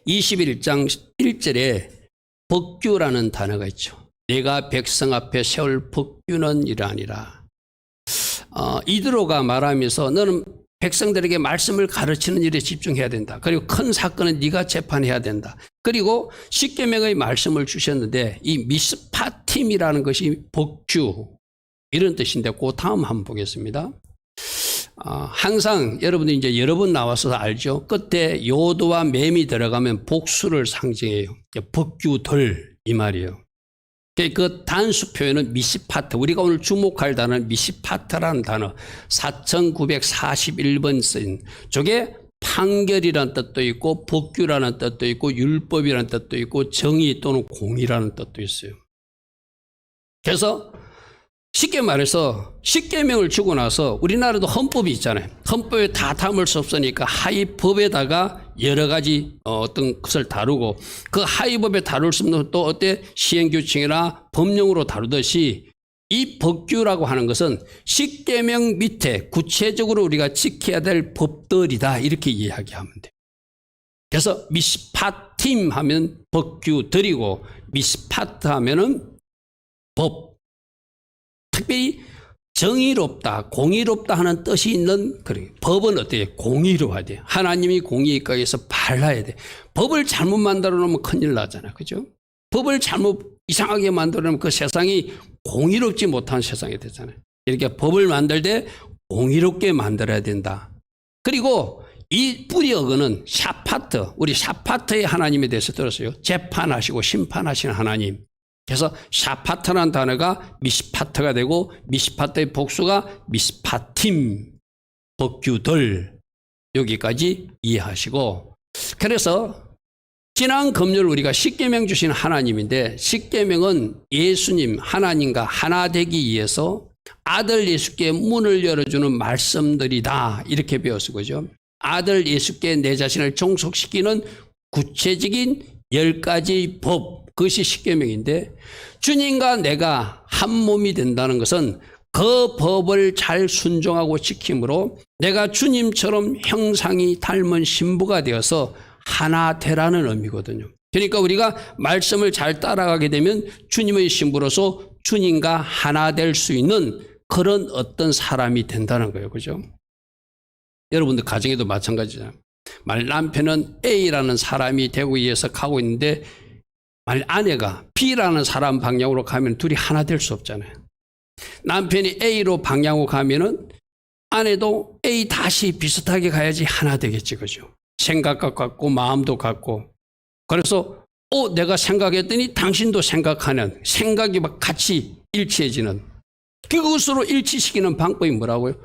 21장 1절에 법규라는 단어가 있죠. 내가 백성 앞에 세울 법규는 이러하니라. 이드로가 말하면서 너는 백성들에게 말씀을 가르치는 일에 집중해야 된다. 그리고 큰 사건은 네가 재판해야 된다. 그리고 십계명의 말씀을 주셨는데 이 미스파팀이라는 것이 법규 이런 뜻인데 그 다음 한번 보겠습니다. 항상 여러분들이 이제 여러 번 나와서 알죠. 끝에 요도와 맴이 들어가면 복수를 상징해요. 법규들 이 말이에요. 그 단수 표현은 미시파트, 우리가 오늘 주목할 단어는 미시파트라는 단어 4941번 쓰인 저게 판결이라는 뜻도 있고 법규라는 뜻도 있고 율법이라는 뜻도 있고 정의 또는 공의라는 뜻도 있어요. 그래서 쉽게 말해서 십계명을 주고 나서 우리나라도 헌법이 있잖아요. 헌법에 다 담을 수 없으니까 하위법에다가 여러 가지 어떤 것을 다루고 그 하위법에 다룰 수 없는 또 어때 시행규칙이나 법령으로 다루듯이 이 법규라고 하는 것은 십계명 밑에 구체적으로 우리가 지켜야 될 법들이다 이렇게 이야기하면 돼요. 그래서 미스파팀 하면 법규들이고 미스파트 하면은 법. 특별히 정의롭다, 공의롭다 하는 뜻이 있는 그런 법은 어때요? 공의로워야 돼요. 하나님이 공의가에서 발라야 돼. 법을 잘못 만들어 놓으면 큰일 나잖아요. 그죠? 법을 잘못 이상하게 만들어 놓으면 그 세상이 공의롭지 못한 세상이 되잖아요. 이렇게 법을 만들 때 공의롭게 만들어야 된다. 그리고 이 뿌리 어근은 샤파트, 우리 샤파트의 하나님에 대해서 들었어요. 재판하시고 심판하시는 하나님. 그래서 샤파트라는 단어가 미시파트가 되고 미시파트의 복수가 미스파팀, 법규들 여기까지 이해하시고 그래서 지난 금요일 우리가 십계명 주신 하나님인데 십계명은 예수님 하나님과 하나 되기 위해서 아들 예수께 문을 열어주는 말씀들이다 이렇게 배웠어 그죠? 아들 예수께 내 자신을 종속시키는 구체적인 10가지 법 그것이 십계명인데 주님과 내가 한 몸이 된다는 것은 그 법을 잘 순종하고 지킴으로 내가 주님처럼 형상이 닮은 신부가 되어서 하나 되라는 의미거든요. 그러니까 우리가 말씀을 잘 따라가게 되면 주님의 신부로서 주님과 하나 될 수 있는 그런 어떤 사람이 된다는 거예요. 그죠? 여러분들 가정에도 마찬가지잖아요. 남편은 A라는 사람이 되고 위해서 가고 있는데 만약 아내가 B라는 사람 방향으로 가면 둘이 하나 될 수 없잖아요. 남편이 A로 방향으로 가면은 아내도 A 다시 비슷하게 가야지 하나 되겠지, 그죠? 생각과 같고 마음도 같고. 그래서 내가 생각했더니 당신도 생각하는 생각이 막 같이 일치해지는 그것으로 일치시키는 방법이 뭐라고요?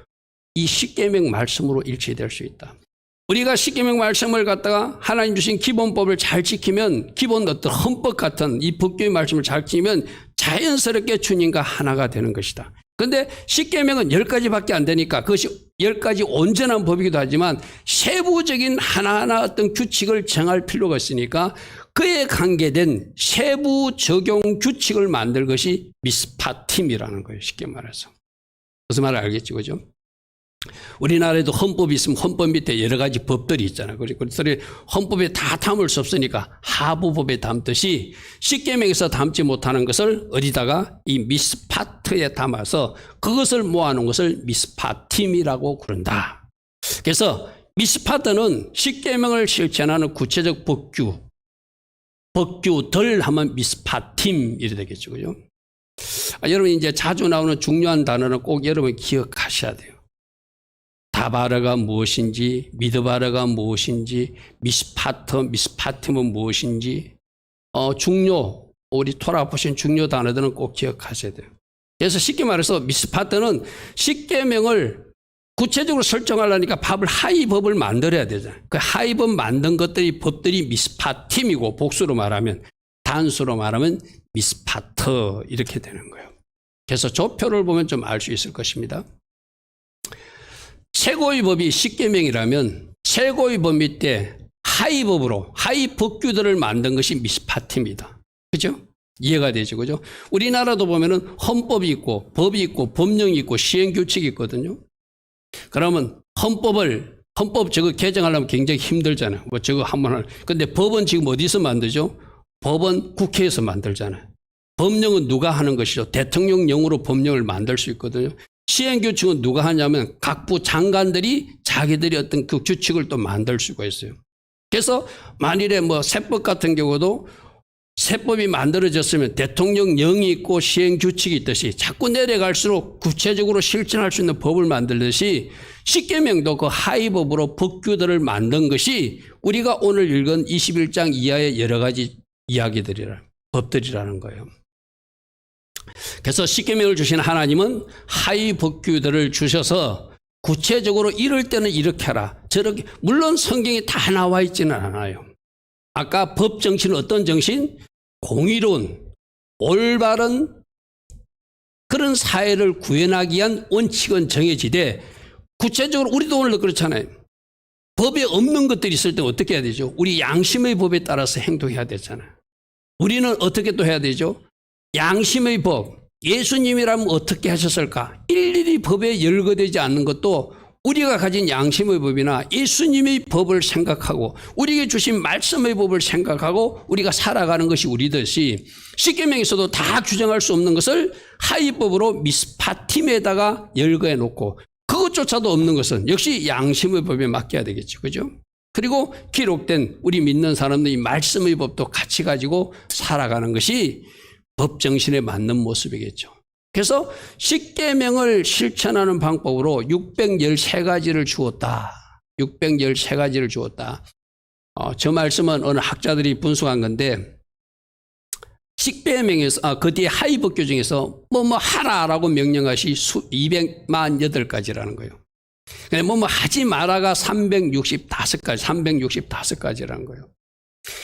이 십계명 말씀으로 일치될 수 있다. 우리가 십계명 말씀을 갖다가 하나님 주신 기본법을 잘 지키면 기본 어떤 헌법 같은 이 법규의 말씀을 잘 지키면 자연스럽게 주님과 하나가 되는 것이다. 그런데 십계명은 10가지밖에 안 되니까 그것이 10가지 온전한 법이기도 하지만 세부적인 하나하나 어떤 규칙을 정할 필요가 있으니까 그에 관계된 세부 적용 규칙을 만들 것이 미스파팀이라는 거예요. 쉽게 말해서. 무슨 말을 알겠죠, 그죠? 우리나라에도 헌법이 있으면 헌법 밑에 여러 가지 법들이 있잖아요. 그리고 헌법에 다 담을 수 없으니까 하부법에 담듯이 십계명에서 담지 못하는 것을 어디다가 이 미스파트에 담아서 그것을 모아놓은 것을 미스파팀이라고 부른다. 그래서 미스파트는 십계명을 실천하는 구체적 법규들 하면 미스파팀 이래 되겠죠. 그죠? 여러분 이제 자주 나오는 중요한 단어는 꼭 여러분 기억하셔야 돼요. 다바르가 무엇인지, 미드바르가 무엇인지, 미스파팀은 무엇인지, 중요, 우리 토라 보신 중요 단어들은 꼭 기억하셔야 돼요. 그래서 쉽게 말해서 미스파트는 십계명을 구체적으로 설정하려니까 하위법을 만들어야 되잖아요. 그 하위법 만든 법들이 미스파팀이고 복수로 말하면 단수로 말하면 미스파트 이렇게 되는 거예요. 그래서 조표를 보면 좀 알 수 있을 것입니다. 최고의 법이 십계명이라면 최고의 법 밑에 하위법으로 하위법규들을 만든 것이 미스파트입니다. 그죠? 이해가 되죠, 그죠? 우리나라도 보면은 헌법이 있고 법이 있고 법령이 있고 시행규칙이 있거든요. 그러면 헌법을 헌법 저거 개정하려면 굉장히 힘들잖아요. 뭐 저거 한번 근데 법은 지금 어디서 만들죠? 법은 국회에서 만들잖아요. 법령은 누가 하는 것이죠? 대통령령으로 법령을 만들 수 있거든요. 시행규칙은 누가 하냐면 각부 장관들이 자기들이 어떤 그 규칙을 또 만들 수가 있어요. 그래서 만일에 뭐 세법 같은 경우도 세법이 만들어졌으면 대통령령이 있고 시행규칙이 있듯이 자꾸 내려갈수록 구체적으로 실천할 수 있는 법을 만들듯이 십계명도 그 하위법으로 법규들을 만든 것이 우리가 오늘 읽은 21장 이하의 여러 가지 법들이라는 거예요. 그래서 십계명을 주신 하나님은 하위법규들을 주셔서 구체적으로 이럴 때는 이렇게 하라. 저렇게 물론 성경에 다 나와 있지는 않아요. 아까 법 정신은 어떤 정신? 공의로운, 올바른 그런 사회를 구현하기 위한 원칙은 정해지되 구체적으로 우리도 오늘도 그렇잖아요. 법에 없는 것들이 있을 때 어떻게 해야 되죠? 우리 양심의 법에 따라서 행동해야 되잖아요. 우리는 어떻게 또 해야 되죠? 양심의 법, 예수님이라면 어떻게 하셨을까? 일일이 법에 열거되지 않는 것도 우리가 가진 양심의 법이나 예수님의 법을 생각하고 우리에게 주신 말씀의 법을 생각하고 우리가 살아가는 것이 우리듯이 십계명에서도 다 규정할 수 없는 것을 하위법으로 미스파팀에다가 열거해 놓고 그것조차도 없는 것은 역시 양심의 법에 맡겨야 되겠죠. 그죠? 그리고 기록된 우리 믿는 사람들이 말씀의 법도 같이 가지고 살아가는 것이 법 정신에 맞는 모습이겠죠. 그래서 십계명을 실천하는 방법으로 613가지를 주었다. 613가지를 주었다. 저 말씀은 어느 학자들이 분석한 건데 십계명에서 그 뒤에 하위법규 중에서 뭐 하라라고 명령하시 248가지라는 거예요. 근데 뭐 하지 마라가 365가지라는 거예요.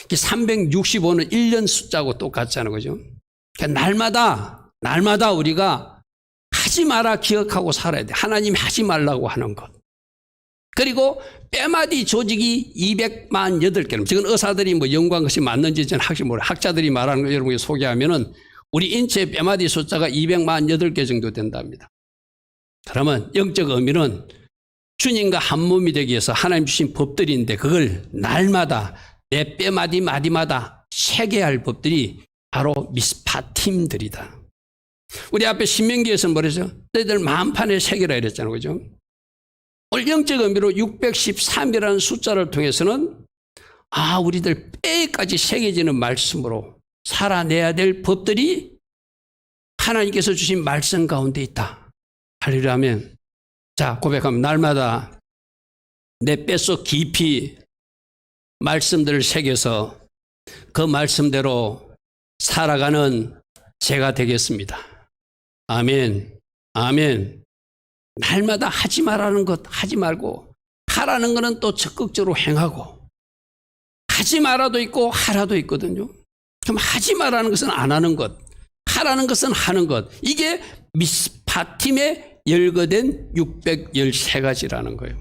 365는 1년 숫자하고 똑같잖아요. 그죠? 그러니까 날마다 우리가 하지 마라 기억하고 살아야 돼. 하나님이 하지 말라고 하는 것. 그리고 뼈마디 조직이 248개는 지금 의사들이 뭐 연구한 것이 맞는지 저는 학자들이 말하는 거 여러분께 소개하면은 우리 인체의 뼈마디 숫자가 248개 정도 된답니다. 그러면 영적 의미는 주님과 한 몸이 되기 위해서 하나님 주신 법들인데 그걸 날마다 내 뼈마디 마디마다 새겨야 할 법들이 바로 미스파팀들이다. 우리 앞에 신명기에서 뭐랬죠? 너희들 만판에 새겨라 이랬잖아요. 그죠? 오늘 영적 의미로 613이라는 숫자를 통해서는 우리들 뼈에까지 새겨지는 말씀으로 살아내야 될 법들이 하나님께서 주신 말씀 가운데 있다. 할렐루야 하면 자 고백하면 날마다 내 뼛속 깊이 말씀들을 새겨서 그 말씀대로 살아가는 제가 되겠습니다. 아멘. 아멘. 날마다 하지 말라는 것 하지 말고 하라는 것은 또 적극적으로 행하고 하지 말아도 있고 하라도 있거든요. 그럼 하지 말라는 것은 안 하는 것, 하라는 것은 하는 것. 이게 미스파팀에 열거된 613가지라는 거예요.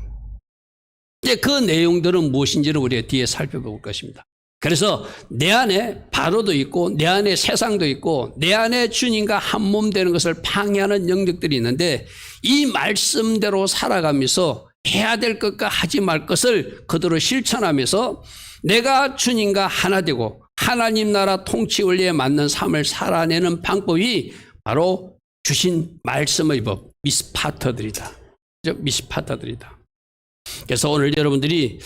이제 그 내용들은 무엇인지를 우리가 뒤에 살펴볼 것입니다. 그래서 내 안에 바로도 있고 내 안에 세상도 있고 내 안에 주님과 한 몸 되는 것을 방해하는 영역들이 있는데 이 말씀대로 살아가면서 해야 될 것과 하지 말 것을 그대로 실천하면서 내가 주님과 하나 되고 하나님 나라 통치 원리에 맞는 삶을 살아내는 방법이 바로 주신 말씀의 법 미스파터들이다. 미스파터들이다. 그래서 오늘 여러분들이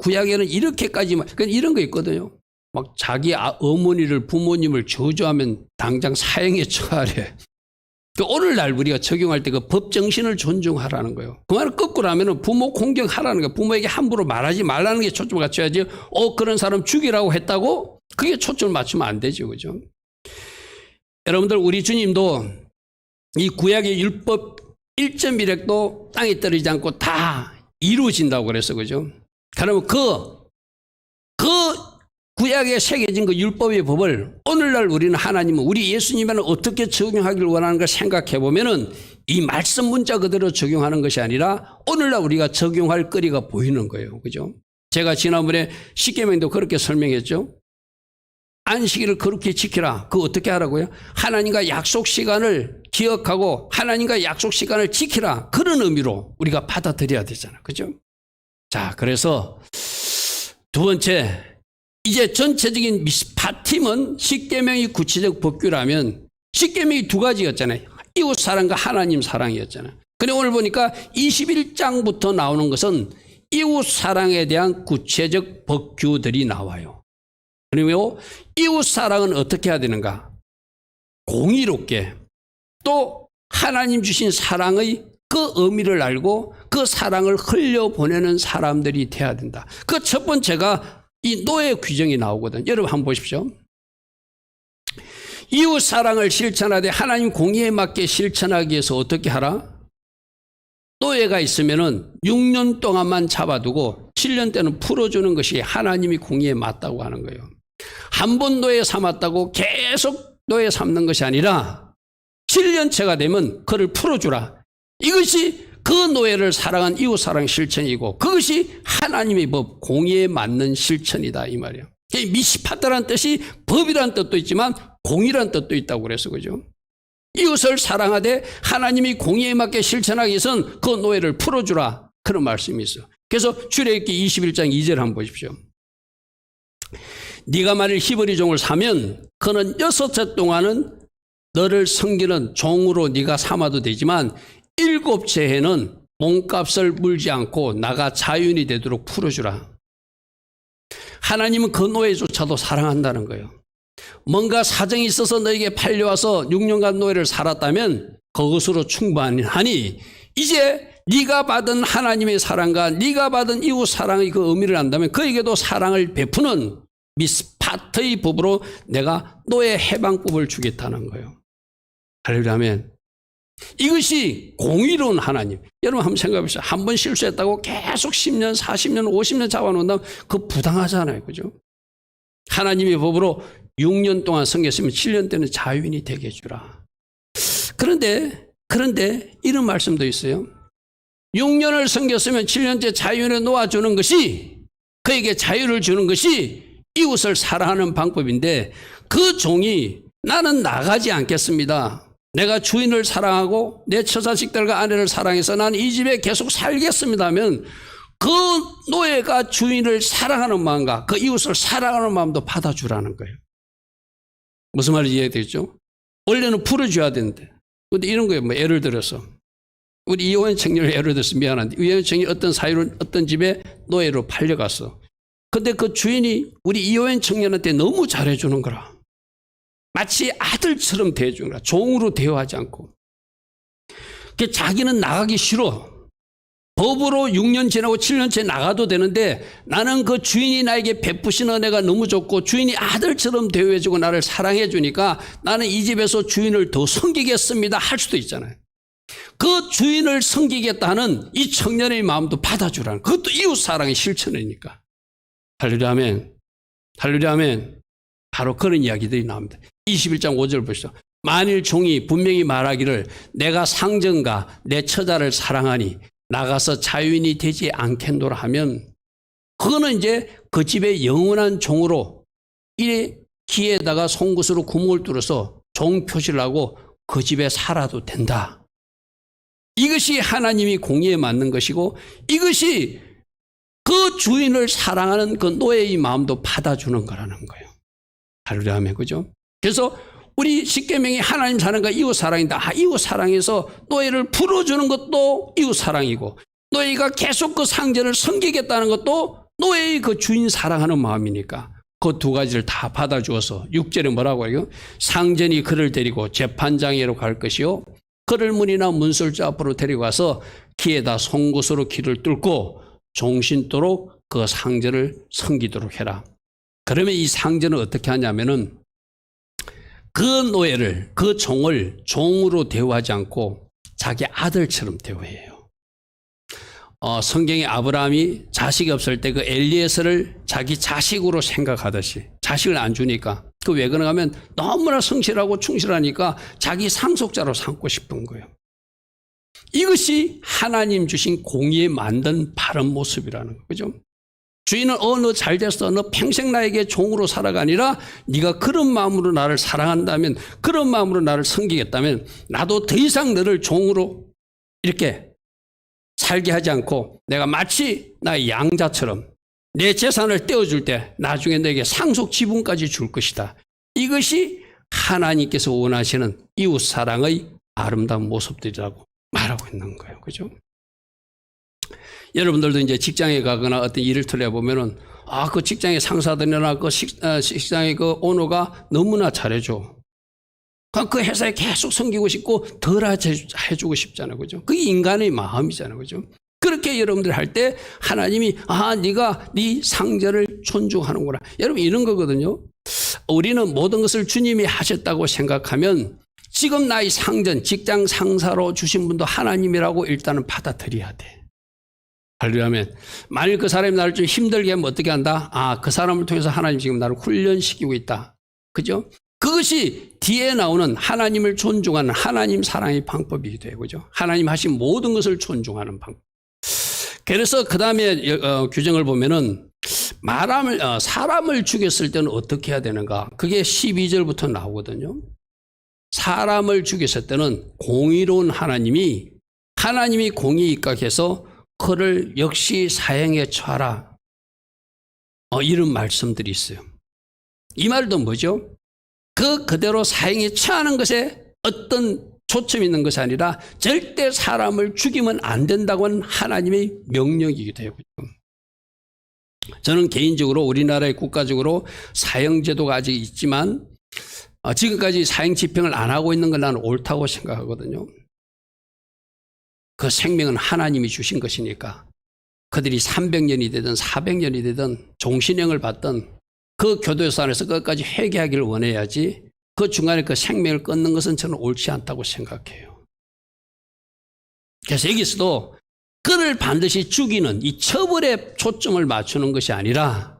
구약에는 이렇게까지만 이런 거 있거든요. 막 자기 어머니를 부모님을 저주하면 당장 사형에 처하래. 오늘날 우리가 적용할 때 그 법 정신을 존중하라는 거예요. 그 말을 거꾸로 하면 부모 공경하라는 거예요. 부모에게 함부로 말하지 말라는 게 초점을 맞춰야지. 그런 사람 죽이라고 했다고 그게 초점을 맞추면 안 되죠. 그죠? 여러분들 우리 주님도 이 구약의 율법 1.1획도 땅에 떨어지지 않고 다 이루어진다고 그랬어. 그죠? 그러면 그 구약에 새겨진 그 율법의 법을 오늘날 우리는 하나님은 우리 예수님에는 어떻게 적용하기를 원하는 걸 생각해 보면은 이 말씀 문자 그대로 적용하는 것이 아니라 오늘날 우리가 적용할 거리가 보이는 거예요. 그죠? 제가 지난번에 십계명도 그렇게 설명했죠. 안식일을 그렇게 지키라. 그거 어떻게 하라고요? 하나님과 약속 시간을 기억하고 하나님과 약속 시간을 지키라. 그런 의미로 우리가 받아들여야 되잖아요. 그죠? 자, 그래서 두 번째, 이제 전체적인 미스파팀은 십계명이 구체적 법규라면 십계명이 두 가지였잖아요. 이웃 사랑과 하나님 사랑이었잖아요. 근데 오늘 보니까 21장부터 나오는 것은 이웃 사랑에 대한 구체적 법규들이 나와요. 그리고 이웃 사랑은 어떻게 해야 되는가? 공의롭게, 또 하나님 주신 사랑의 그 의미를 알고 그 사랑을 흘려보내는 사람들이 돼야 된다. 그 첫 번째가 이 노예 규정이 나오거든요. 여러분 한번 보십시오. 이웃 사랑을 실천하되 하나님 공의에 맞게 실천하기 위해서 어떻게 하라? 노예가 있으면은 6년 동안만 잡아두고 7년 때는 풀어주는 것이 하나님이 공의에 맞다고 하는 거예요. 한 번 노예 삼았다고 계속 노예 삼는 것이 아니라 7년째가 되면 그를 풀어주라. 이것이 그 노예를 사랑한 이웃 사랑 실천이고 그것이 하나님의 법 공의에 맞는 실천이다 이 말이에요. 미시파다라는 뜻이 법이라는 뜻도 있지만 공의라는 뜻도 있다고 그래서 그죠. 이웃을 사랑하되 하나님이 공의에 맞게 실천하기 위해서는 그 노예를 풀어주라 그런 말씀이 있어요. 그래서 출애굽기 21장 2절 한번 보십시오. 네가 만일 히브리 종을 사면 그는 6해 동안은 너를 섬기는 종으로 네가 삼아도 되지만 7째 해는 몸값을 물지 않고 나가 자유인이 되도록 풀어주라. 하나님은 그 노예조차도 사랑한다는 거예요. 뭔가 사정이 있어서 너에게 팔려와서 6년간 노예를 살았다면 그것으로 충분하니 이제 네가 받은 하나님의 사랑과 네가 받은 이웃 사랑의 그 의미를 안다면 그에게도 사랑을 베푸는 미스파트의 법으로 내가 노예 해방법을 주겠다는 거예요. 할렐루야. 이것이 공의로운 하나님. 여러분 한번 생각해 보세요. 한 번 실수했다고 계속 10년, 40년, 50년 잡아놓는다면 그거 부당하잖아요. 그죠? 하나님의 법으로 6년 동안 섬겼으면 7년 때는 자유인이 되게 해주라. 그런데 이런 말씀도 있어요. 6년을 섬겼으면 7년째 자유인에 놓아주는 것이 그에게 자유를 주는 것이 이웃을 사랑하는 방법인데 그 종이 나는 나가지 않겠습니다. 내가 주인을 사랑하고 내 처자식들과 아내를 사랑해서 나는 이 집에 계속 살겠습니다 하면 그 노예가 주인을 사랑하는 마음과 그 이웃을 사랑하는 마음도 받아주라는 거예요. 무슨 말인지 이해되겠죠? 원래는 풀어줘야 되는데 근데 이런 거예요. 뭐 예를 들어서 우리 이호연 청년을 예를 들어서 미안한데 이호연 청년이 어떤 사유로 어떤 집에 노예로 팔려갔어. 근데 그 주인이 우리 이호연 청년한테 너무 잘해주는 거라. 마치 아들처럼 대해주는 거야. 종으로 대우하지 않고. 자기는 나가기 싫어. 법으로 6년 지나고 7년째 나가도 되는데 나는 그 주인이 나에게 베푸신 은혜가 너무 좋고 주인이 아들처럼 대우해주고 나를 사랑해주니까 나는 이 집에서 주인을 더 섬기겠습니다 할 수도 있잖아요. 그 주인을 섬기겠다는 이 청년의 마음도 받아주라는 그것도 이웃사랑의 실천이니까. 할렐루야 아멘. 할렐루야 아멘. 바로 그런 이야기들이 나옵니다. 21장 5절 보시죠. 만일 종이 분명히 말하기를 내가 상전과 내 처자를 사랑하니 나가서 자유인이 되지 않겠노라 하면 그거는 이제 그 집의 영원한 종으로 이 귀에다가 송곳으로 구멍을 뚫어서 종 표시를 하고 그 집에 살아도 된다. 이것이 하나님이 공의에 맞는 것이고 이것이 그 주인을 사랑하는 그 노예의 마음도 받아주는 거라는 거예요. 할렐루야 아멘. 그죠? 그래서 우리 십계명이 하나님 사랑과 이웃 사랑인데 이웃 사랑에서 노예를 풀어주는 것도 이웃 사랑이고 노예가 계속 그 상전을 섬기겠다는 것도 노예의 그 주인 사랑하는 마음이니까 그 두 가지를 다 받아주어서 6절에 뭐라고 해요? 상전이 그를 데리고 재판장에로 갈 것이요 그를 문이나 문설주 앞으로 데려가서 귀에다 송곳으로 귀를 뚫고 종신토록 그 상전을 섬기도록 해라. 그러면 이 상전은 어떻게 하냐면은 그 노예를, 그 종을 종으로 대우하지 않고 자기 아들처럼 대우해요. 성경에 아브라함이 자식이 없을 때 그 엘리에서를 자기 자식으로 생각하듯이 자식을 안 주니까 그 왜 그런가 하면 너무나 성실하고 충실하니까 자기 상속자로 삼고 싶은 거예요. 이것이 하나님 주신 공의에 만든 바른 모습이라는 거죠. 주인은 너 잘 됐어. 너 평생 나에게 종으로 살아가 아니라 네가 그런 마음으로 나를 사랑한다면 그런 마음으로 나를 섬기겠다면 나도 더 이상 너를 종으로 이렇게 살게 하지 않고 내가 마치 나의 양자처럼 내 재산을 떼어줄 때 나중에 내게 상속 지분까지 줄 것이다. 이것이 하나님께서 원하시는 이웃 사랑의 아름다운 모습들이라고 말하고 있는 거예요. 그죠? 여러분들도 이제 직장에 가거나 어떤 일을 틀어보면은 그 직장의 상사들이나 그 직장의 그 오너가 너무나 잘해줘. 그 회사에 계속 섬기고 싶고 덜 해주고 싶잖아요. 그죠? 그게 인간의 마음이잖아요. 그죠? 그렇게 여러분들 할 때 하나님이 네가 네 상전을 존중하는구나. 여러분 이런 거거든요. 우리는 모든 것을 주님이 하셨다고 생각하면 지금 나의 상전, 직장 상사로 주신 분도 하나님이라고 일단은 받아들여야 돼. 하려면 만일 그 사람이 나를 좀 힘들게 하면 어떻게 한다? 그 사람을 통해서 하나님 지금 나를 훈련시키고 있다. 그죠? 그것이 뒤에 나오는 하나님을 존중하는 하나님 사랑의 방법이기도 해요. 그죠? 하나님 하신 모든 것을 존중하는 방법. 그래서 그 다음에 규정을 보면은 사람을 죽였을 때는 어떻게 해야 되는가? 그게 12절부터 나오거든요. 사람을 죽였을 때는 공의로운 하나님이 공의에 입각해서 그를 역시 사형에 처하라. 이런 말씀들이 있어요. 이 말도 뭐죠? 그대로 사형에 처하는 것에 어떤 초점이 있는 것이 아니라 절대 사람을 죽이면 안 된다고 하는 하나님의 명령이기도 해요. 저는 개인적으로 우리나라의 국가적으로 사형제도가 아직 있지만 지금까지 사형 집행을 안 하고 있는 건 나는 옳다고 생각하거든요. 그 생명은 하나님이 주신 것이니까 그들이 300년이 되든 400년이 되든 종신형을 받든 그 교도소 안에서 끝까지 회개하기를 원해야지 그 중간에 그 생명을 끊는 것은 저는 옳지 않다고 생각해요. 그래서 여기서도 그를 반드시 죽이는 이 처벌에 초점을 맞추는 것이 아니라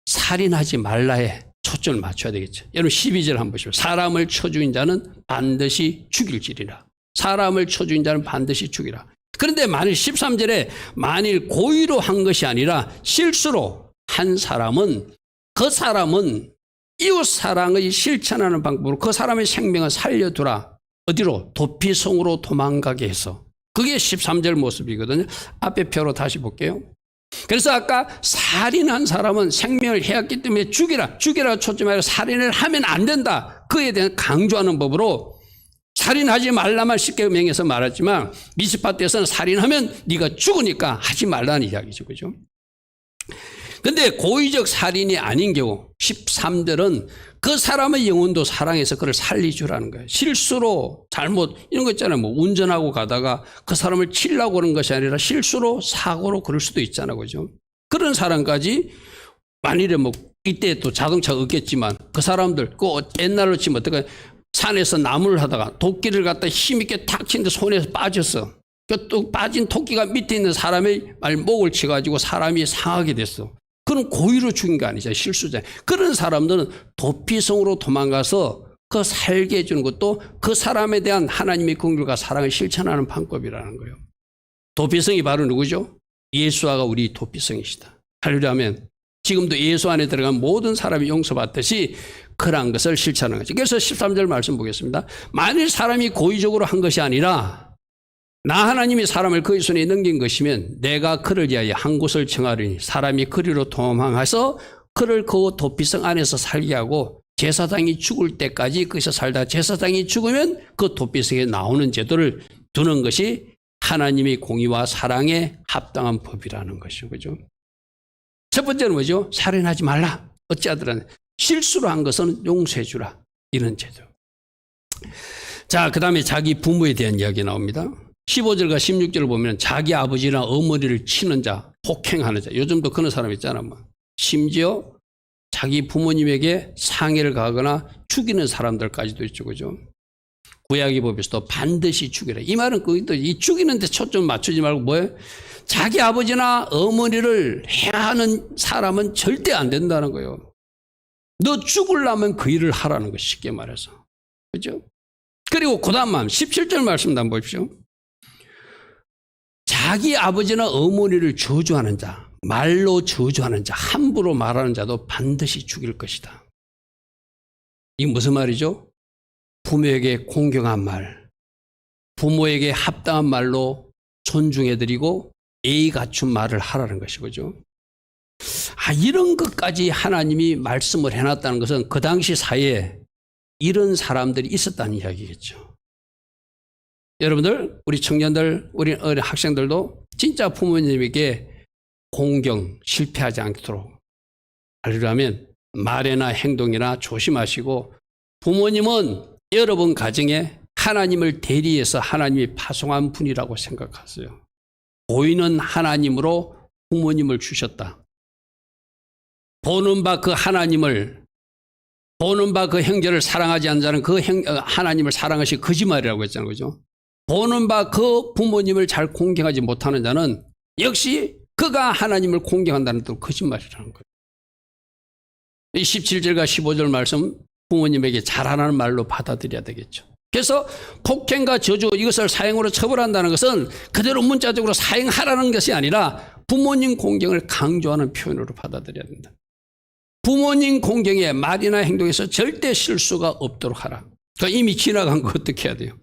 살인하지 말라에 초점을 맞춰야 되겠죠. 여러분 12절 한번 보시죠. 사람을 쳐 죽인 자는 반드시 죽일지리라. 사람을 쳐 죽인 자는 반드시 죽이라. 그런데 만일 13절에 만일 고의로 한 것이 아니라 실수로 한 사람은 그 사람은 이웃 사랑의 실천하는 방법으로 그 사람의 생명을 살려두라. 어디로? 도피성으로 도망가게 해서. 그게 13절 모습이거든요. 앞에 표로 다시 볼게요. 그래서 아까 살인한 사람은 생명을 해왔기 때문에 죽이라 초점하여 살인을 하면 안 된다. 그에 대한 강조하는 법으로 살인하지 말라만 쉽게 명해서 말했지만 미스파 때에서는 살인하면 네가 죽으니까 하지 말라는 이야기죠. 그죠? 근데 고의적 살인이 아닌 경우 13절은 그 사람의 영혼도 사랑해서 그를 살리주라는 거예요. 실수로 잘못 이런 거 있잖아요. 뭐 운전하고 가다가 그 사람을 치려고 그런 것이 아니라 실수로 사고로 그럴 수도 있잖아요. 그죠? 그런 사람까지 만일에 뭐 이때 또 자동차가 없겠지만 그 사람들 그 옛날로 치면 어떡해 산에서 나무를 하다가 도끼를 갖다 힘있게 탁 치는데 손에서 빠졌어. 그 또 빠진 토끼가 밑에 있는 사람의 목을 쳐가지고 사람이 상하게 됐어. 그건 고의로 죽인 거 아니잖아요. 실수잖아요. 그런 사람들은 도피성으로 도망가서 그 살게 해주는 것도 그 사람에 대한 하나님의 긍휼과 사랑을 실천하는 방법이라는 거예요. 도피성이 바로 누구죠? 예수아가 우리 도피성이시다. 할렐루야면 지금도 예수 안에 들어간 모든 사람이 용서받듯이 그러한 것을 실천하는 거죠. 그래서 13절 말씀 보겠습니다. 만일 사람이 고의적으로 한 것이 아니라 나 하나님이 사람을 그의 손에 넘긴 것이면 내가 그를 위하여 한 곳을 정하리니 사람이 그리로 도망해서 그를 그 도피성 안에서 살게 하고 제사장이 죽을 때까지 거기서 살다 제사장이 죽으면 그 도피성에 나오는 제도를 두는 것이 하나님의 공의와 사랑에 합당한 법이라는 것이죠. 그죠? 첫 번째는 뭐죠? 살인하지 말라. 어찌하더라도 실수로 한 것은 용서해 주라. 이런 제도. 자, 그 다음에 자기 부모에 대한 이야기 나옵니다. 15절과 16절을 보면 자기 아버지나 어머니를 치는 자, 폭행하는 자. 요즘도 그런 사람 있잖아. 뭐. 심지어 자기 부모님에게 상해를 가거나 죽이는 사람들까지도 있죠. 그죠? 구약의 법에서도 반드시 죽이라. 이 말은 이 죽이는 데 초점 맞추지 말고 뭐예요? 자기 아버지나 어머니를 해하는 사람은 절대 안 된다는 거예요. 너 죽으려면 그 일을 하라는 거 쉽게 말해서. 그죠? 그리고 그 다음 17절 말씀 한번 보십시오. 자기 아버지나 어머니를 저주하는 자, 말로 저주하는 자, 함부로 말하는 자도 반드시 죽일 것이다. 이게 무슨 말이죠? 부모에게 공경한 말, 부모에게 합당한 말로 존중해드리고 예의 갖춘 말을 하라는 것이죠. 이런 것까지 하나님이 말씀을 해놨다는 것은 그 당시 사회에 이런 사람들이 있었다는 이야기겠죠. 여러분들, 우리 청년들, 우리 어린 학생들도 진짜 부모님에게 공경, 실패하지 않도록 하려면 말이나 행동이나 조심하시고, 부모님은 여러분 가정에 하나님을 대리해서 하나님이 파송한 분이라고 생각하세요. 보이는 하나님으로 부모님을 주셨다. 보는 바 그 하나님을, 보는 바 그 형제를 사랑하지 않는 자는 그 하나님을 사랑하시 거짓말이라고 했잖아요. 그죠? 보는 바 그 부모님을 잘 공경하지 못하는 자는 역시 그가 하나님을 공경한다는 또 거짓말이라는 거예요. 이 17절과 15절 말씀 부모님에게 잘하라는 말로 받아들여야 되겠죠. 그래서 폭행과 저주 이것을 사형으로 처벌한다는 것은 그대로 문자적으로 사형하라는 것이 아니라 부모님 공경을 강조하는 표현으로 받아들여야 된다. 부모님 공경에 말이나 행동에서 절대 실수가 없도록 하라. 그러니까 이미 지나간 거 어떻게 해야 돼요?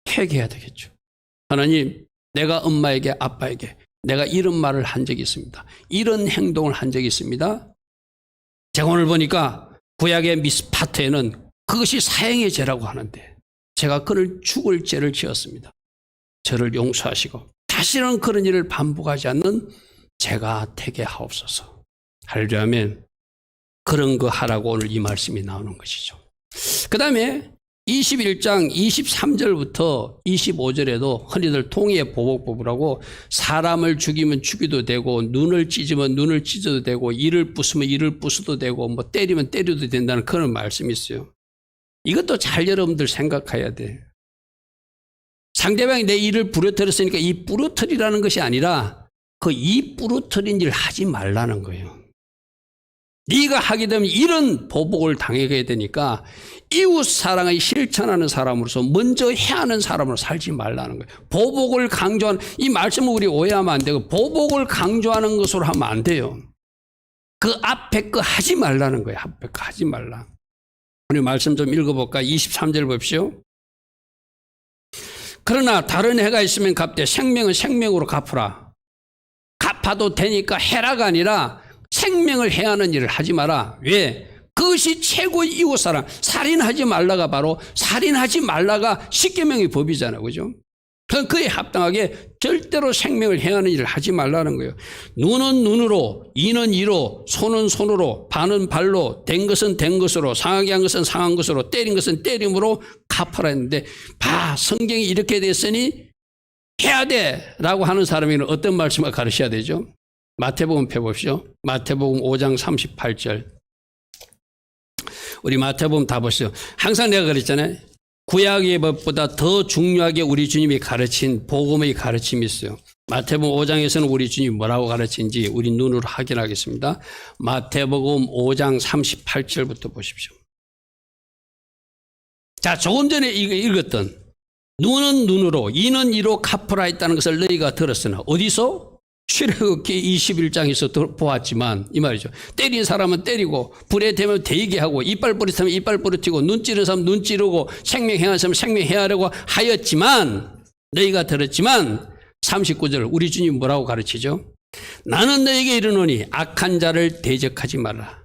회개해야 되겠죠. 하나님, 내가 엄마에게 아빠에게 내가 이런 말을 한 적이 있습니다. 이런 행동을 한 적이 있습니다. 제가 오늘 보니까 구약의 미스파트에는 그것이 사형의 죄라고 하는데 제가 그를 죽을 죄를 지었습니다. 저를 용서하시고 다시는 그런 일을 반복하지 않는 제가 되게 하옵소서. 하려면 그런 거 하라고 오늘 이 말씀이 나오는 것이죠. 그 다음에 21장 23절부터 25절에도 흔히들 통의 보복법이라고 사람을 죽이면 죽여도 되고 눈을 찢으면 눈을 찢어도 되고 이를 부수면 이를 부수도 되고 뭐 때리면 때려도 된다는 그런 말씀이 있어요. 이것도 잘 여러분들 생각해야 돼. 상대방이 내 일을 부러뜨렸으니까 이 부러뜨리라는 것이 아니라 그 이 부러뜨린 일 하지 말라는 거예요. 네가 하게 되면 이런 보복을 당하게 되니까 이웃 사랑을 실천하는 사람으로서 먼저 해야 하는 사람으로 살지 말라는 거예요. 보복을 강조하는 이 말씀을 우리 오해하면 안 되고 보복을 강조하는 것으로 하면 안 돼요. 그 앞에 거 하지 말라는 거예요. 앞에 거 하지 말라. 우리 말씀 좀 읽어볼까? 23절 봅시오. 그러나 다른 해가 있으면 갚되 생명은 생명으로 갚으라. 갚아도 되니까 해라가 아니라 생명을 해야 하는 일을 하지 마라. 왜? 그것이 최고의 이웃사랑. 살인하지 말라가 바로 살인하지 말라가 십계명의 법이잖아요. 그죠? 그에 합당하게 절대로 생명을 해야 하는 일을 하지 말라는 거예요. 눈은 눈으로, 이는 이로, 손은 손으로, 발은 발로, 된 것은 된 것으로, 상하게 한 것은 상한 것으로, 때린 것은 때림으로 갚아라 했는데, 성경이 이렇게 됐으니 해야 돼 라고 하는 사람에게는 어떤 말씀을 가르쳐야 되죠? 마태복음 펴보십시오. 마태복음 5장 38절. 우리 마태복음 다 보시죠. 항상 내가 그랬잖아요. 구약의 법보다 더 중요하게 우리 주님이 가르친 복음의 가르침이 있어요. 마태복음 5장에서는 우리 주님이 뭐라고 가르친지 우리 눈으로 확인하겠습니다. 마태복음 5장 38절부터 보십시오. 자, 조금 전에 읽었던 눈은 눈으로 이는 이로 갚으라 했다는 것을 너희가 들었으나 어디서? 출애굽기 21장에서 보았지만 이 말이죠. 때린 사람은 때리고 불에 대면 데이게 하고 이빨 부러뜨리면 이빨 부러뜨리고 눈 찌르는 사람은 눈 찌르고 생명해야 사람은 생명해하려고 하였지만 너희가 들었지만 39절 우리 주님 뭐라고 가르치죠? 나는 너에게 이르노니 악한 자를 대적하지 말라.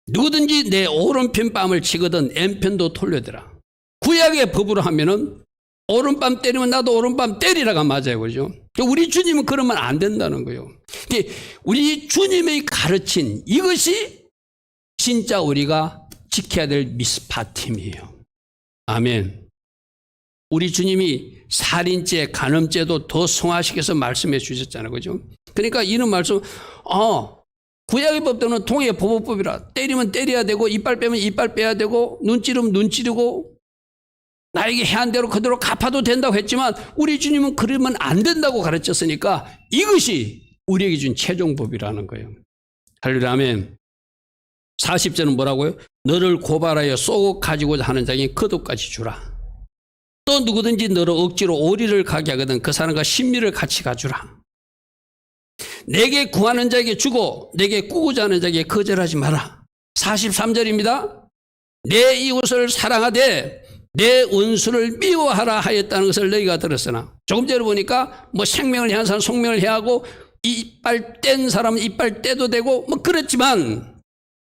누구든지 내 오른편 뺨을 치거든 왼편도 돌려대라. 구약의 법으로 하면은 오른밤 때리면 나도 오른밤 때리라가 맞아요. 그죠? 우리 주님은 그러면 안 된다는 거예요. 우리 주님의 가르친 이것이 진짜 우리가 지켜야 될 미스파팀이에요. 아멘. 우리 주님이 살인죄, 간음죄도 더 성화시켜서 말씀해 주셨잖아요. 그죠? 그러니까 이런 말씀, 구약의 법대로는 통의 보복법이라 때리면 때려야 되고 이빨 빼면 이빨 빼야 되고 눈 찌르면 눈 찌르고 나에게 해한 대로 그대로 갚아도 된다고 했지만 우리 주님은 그러면 안 된다고 가르쳤으니까 이것이 우리에게 준 최종법이라는 거예요. 할렐루야 아멘. 40절은 뭐라고요? 너를 고발하여 쏘고 가지고자 하는 자에게 거두까지 주라. 또 누구든지 너를 억지로 오리를 가게 하거든 그 사람과 신미를 같이 가주라. 내게 구하는 자에게 주고 내게 꾸고자 하는 자에게 거절하지 마라. 43절입니다. 내 이웃을 사랑하되 내 원수를 미워하라 하였다는 것을 너희가 들었으나 조금 전에 보니까 뭐 생명을 향한 사람 속명을 해야 하고 이빨 뗀 사람은 이빨 떼도 되고 뭐 그렇지만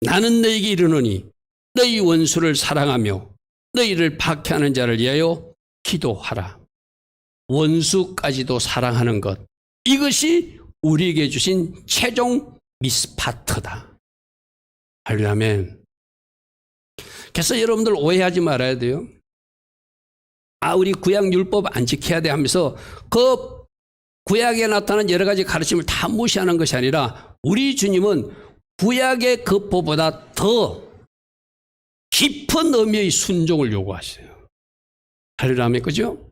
나는 너희에게 이르노니 너희 원수를 사랑하며 너희를 박해하는 자를 위하여 기도하라. 원수까지도 사랑하는 것, 이것이 우리에게 주신 최종 미스파트다. 할렐루야. 그래서 여러분들 오해하지 말아야 돼요. 우리 구약 율법 안 지켜야 돼 하면서 그 구약에 나타난 여러 가지 가르침을 다 무시하는 것이 아니라 우리 주님은 구약의 그 법보다 더 깊은 의미의 순종을 요구하세요. 할렐루야, 그죠?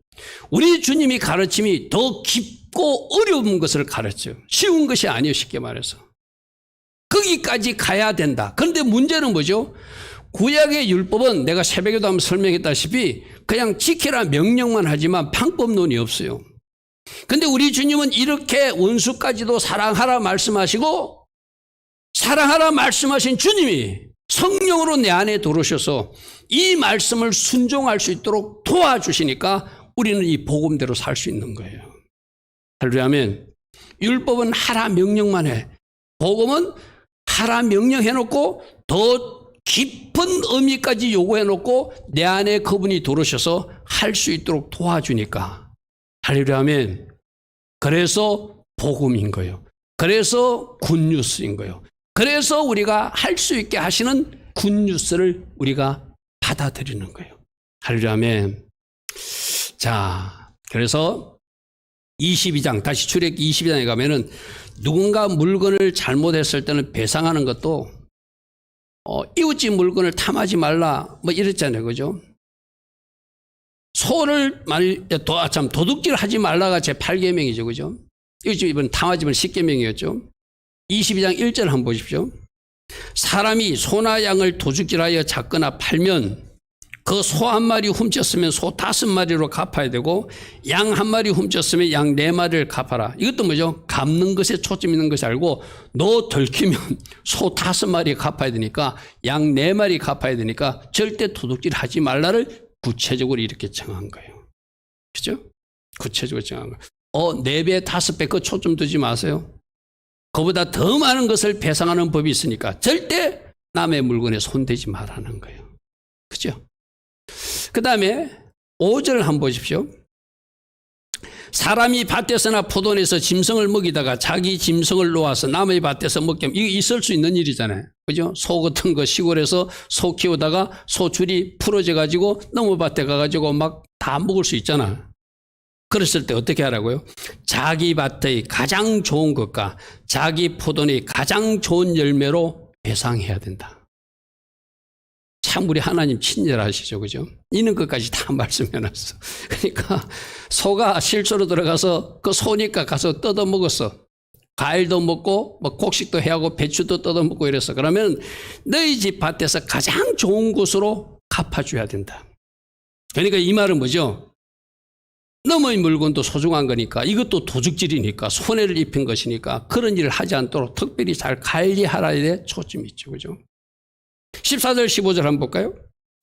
우리 주님이 가르침이 더 깊고 어려운 것을 가르쳐요. 쉬운 것이 아니에요, 쉽게 말해서. 거기까지 가야 된다. 그런데 문제는 뭐죠? 구약의 율법은 내가 새벽에도 한번 설명했다시피 그냥 지키라 명령만 하지만 방법론이 없어요. 근데 우리 주님은 이렇게 원수까지도 사랑하라 말씀하시고 사랑하라 말씀하신 주님이 성령으로 내 안에 들어오셔서 이 말씀을 순종할 수 있도록 도와주시니까 우리는 이 복음대로 살 수 있는 거예요. 할렐루야. 율법은 하라 명령만 해. 복음은 하라 명령해놓고 더 깊은 의미까지 요구해놓고 내 안에 그분이 들어오셔서 할 수 있도록 도와주니까. 할렐루야. 그래서 복음인 거예요. 그래서 굿뉴스인 거예요. 그래서 우리가 할 수 있게 하시는 굿뉴스를 우리가 받아들이는 거예요. 할렐루야. 자, 그래서 22장, 다시 출애굽기 22장에 가면은 누군가 물건을 잘못했을 때는 배상하는 것도 이웃집 물건을 탐하지 말라 뭐 이랬잖아요. 그죠? 소를 도둑질 하지 말라가 제 8계명이죠. 그죠? 이웃집 이번 탐하지 말 10계명이었죠. 22장 1절 한번 보십시오. 사람이 소나 양을 도둑질하여 잡거나 팔면 그 소 한 마리 훔쳤으면 소 5마리로 갚아야 되고 양 한 마리 훔쳤으면 양 4마리를 갚아라. 이것도 뭐죠? 갚는 것에 초점 있는 것이 알고 너 들키면 소 5마리 갚아야 되니까 양 4마리 갚아야 되니까 절대 도둑질 하지 말라를 구체적으로 이렇게 정한 거예요. 그죠? 구체적으로 정한 거예요. 4배, 5배 그 초점 두지 마세요. 그보다 더 많은 것을 배상하는 법이 있으니까 절대 남의 물건에 손대지 말라는 거예요. 그죠? 그 다음에 5절 한번 보십시오. 사람이 밭에서나 포도원에서 짐승을 먹이다가 자기 짐승을 놓아서 남의 밭에서 먹게 하면 이게 있을 수 있는 일이잖아요. 그죠? 소 같은 거 시골에서 소 키우다가 소 줄이 풀어져 가지고 너무 밭에 가가지고 막 다 먹을 수 있잖아. 그랬을 때 어떻게 하라고요? 자기 밭의 가장 좋은 것과 자기 포도원의 가장 좋은 열매로 배상해야 된다. 참 우리 하나님 친절하시죠. 그죠? 있는 것까지 다 말씀해놨어. 그러니까 소가 실수로 들어가서 그 소니까 가서 뜯어먹었어. 과일도 먹고 뭐 곡식도 해하고 배추도 뜯어먹고 이랬어. 그러면 너희 집 밭에서 가장 좋은 곳으로 갚아줘야 된다. 그러니까 이 말은 뭐죠? 너의 물건도 소중한 거니까 이것도 도둑질이니까 손해를 입힌 것이니까 그런 일을 하지 않도록 특별히 잘 관리하라에 대해 초점이 있죠. 그죠? 14절 15절 한번 볼까요?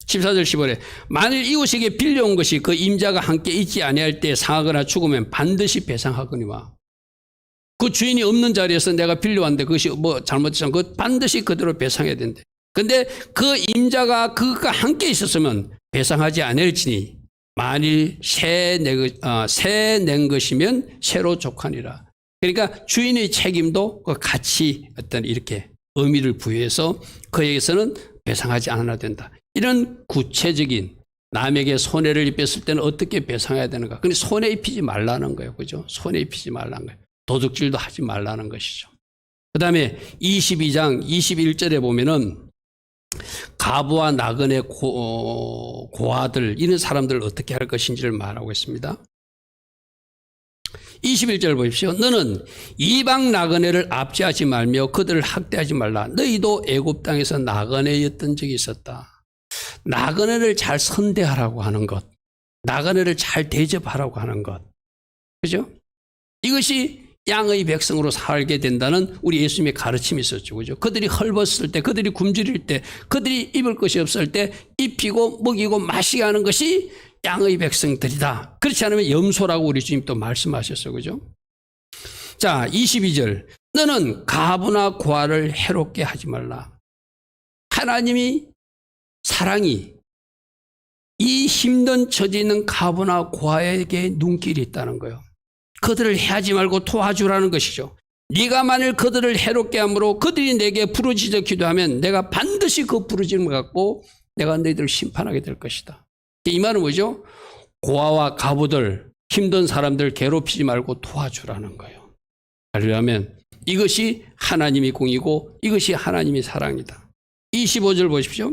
14절 15절에 만일 이웃에게 빌려온 것이 그 임자가 함께 있지 아니할 때 상하거나 죽으면 반드시 배상하거니와. 그 주인이 없는 자리에서 내가 빌려왔는데 그것이 뭐 잘못했으면 그 반드시 그대로 배상해야 된대. 근데 그 임자가 그것과 함께 있었으면 배상하지 않을지니 만일 새 낸 것이면 새로 족하니라. 그러니까 주인의 책임도 같이 어떤 이렇게 의미를 부여해서 그에게서는 배상하지 않아야 된다. 이런 구체적인 남에게 손해를 입혔을 때는 어떻게 배상해야 되는가. 근데 손해 입히지 말라는 거예요. 그죠? 손해 입히지 말라는 거예요. 도둑질도 하지 말라는 것이죠. 그 다음에 22장 21절에 보면은 가부와 나그네 고아들 이런 사람들을 어떻게 할 것인지를 말하고 있습니다. 21절 보십시오. 너는 이방 나그네를 압제하지 말며 그들을 학대하지 말라. 너희도 애굽 땅에서 나그네였던 적이 있었다. 나그네를 잘 선대하라고 하는 것, 나그네를 잘 대접하라고 하는 것, 그죠? 이것이 양의 백성으로 살게 된다는 우리 예수님의 가르침이 있었죠. 그죠? 그들이 헐벗을 때, 그들이 굶주릴 때, 그들이 입을 것이 없을 때 입히고 먹이고 마시게 하는 것이 양의 백성들이다. 그렇지 않으면 염소라고 우리 주님 또 말씀하셨어요. 그죠? 자, 22절. 너는 가부나 고아를 해롭게 하지 말라. 하나님이 사랑이 이 힘든 처지에 있는 가부나 고아에게 눈길이 있다는 거예요. 그들을 해하지 말고 도와주라는 것이죠. 네가 만일 그들을 해롭게 함으로 그들이 내게 부르짖어 기도하면 내가 반드시 그 부르짖음을 갖고 내가 너희들을 심판하게 될 것이다. 이 말은 뭐죠? 고아와 가부들, 힘든 사람들 괴롭히지 말고 도와주라는 거예요. 그러려면 이것이 하나님이 공이고 이것이 하나님이 사랑이다. 25절 보십시오.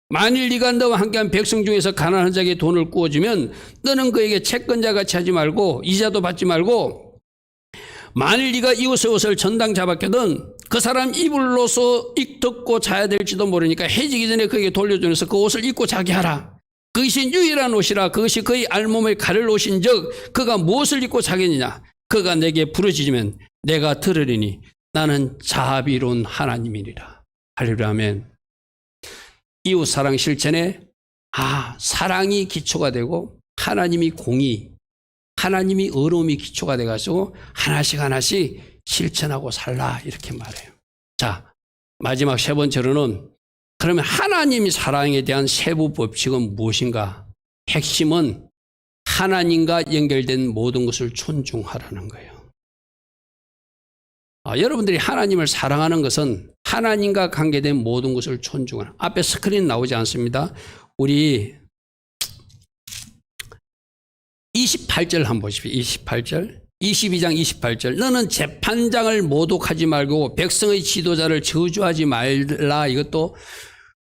만일 네가 너와 함께한 백성 중에서 가난한 자에게 돈을 구워주면 너는 그에게 채권자같이 하지 말고 이자도 받지 말고 만일 네가 이웃의 옷을 전당 잡았거든 그 사람 이불로서 덮고 자야 될지도 모르니까 해지기 전에 그에게 돌려주면서 그 옷을 입고 자게 하라. 그것이 유일한 옷이라 그것이 그의 알몸을 가릴 옷인즉 그가 무엇을 입고 자겠느냐. 그가 내게 부르짖으면 내가 들으리니 나는 자비로운 하나님이니라. 할렐루야 아멘. 이웃사랑 실천에 사랑이 기초가 되고 하나님이 공의, 하나님이 의로움이 기초가 돼가지고 하나씩 실천하고 살라 이렇게 말해요. 자, 마지막 세 번째로는 그러면 하나님이 사랑에 대한 세부 법칙은 무엇인가? 핵심은 하나님과 연결된 모든 것을 존중하라는 거예요. 여러분들이 하나님을 사랑하는 것은 하나님과 관계된 모든 것을 존중하는. 앞에 스크린 나오지 않습니다. 우리 28절 한번 보십시오. 28절. 22장 28절. 너는 재판장을 모독하지 말고 백성의 지도자를 저주하지 말라. 이것도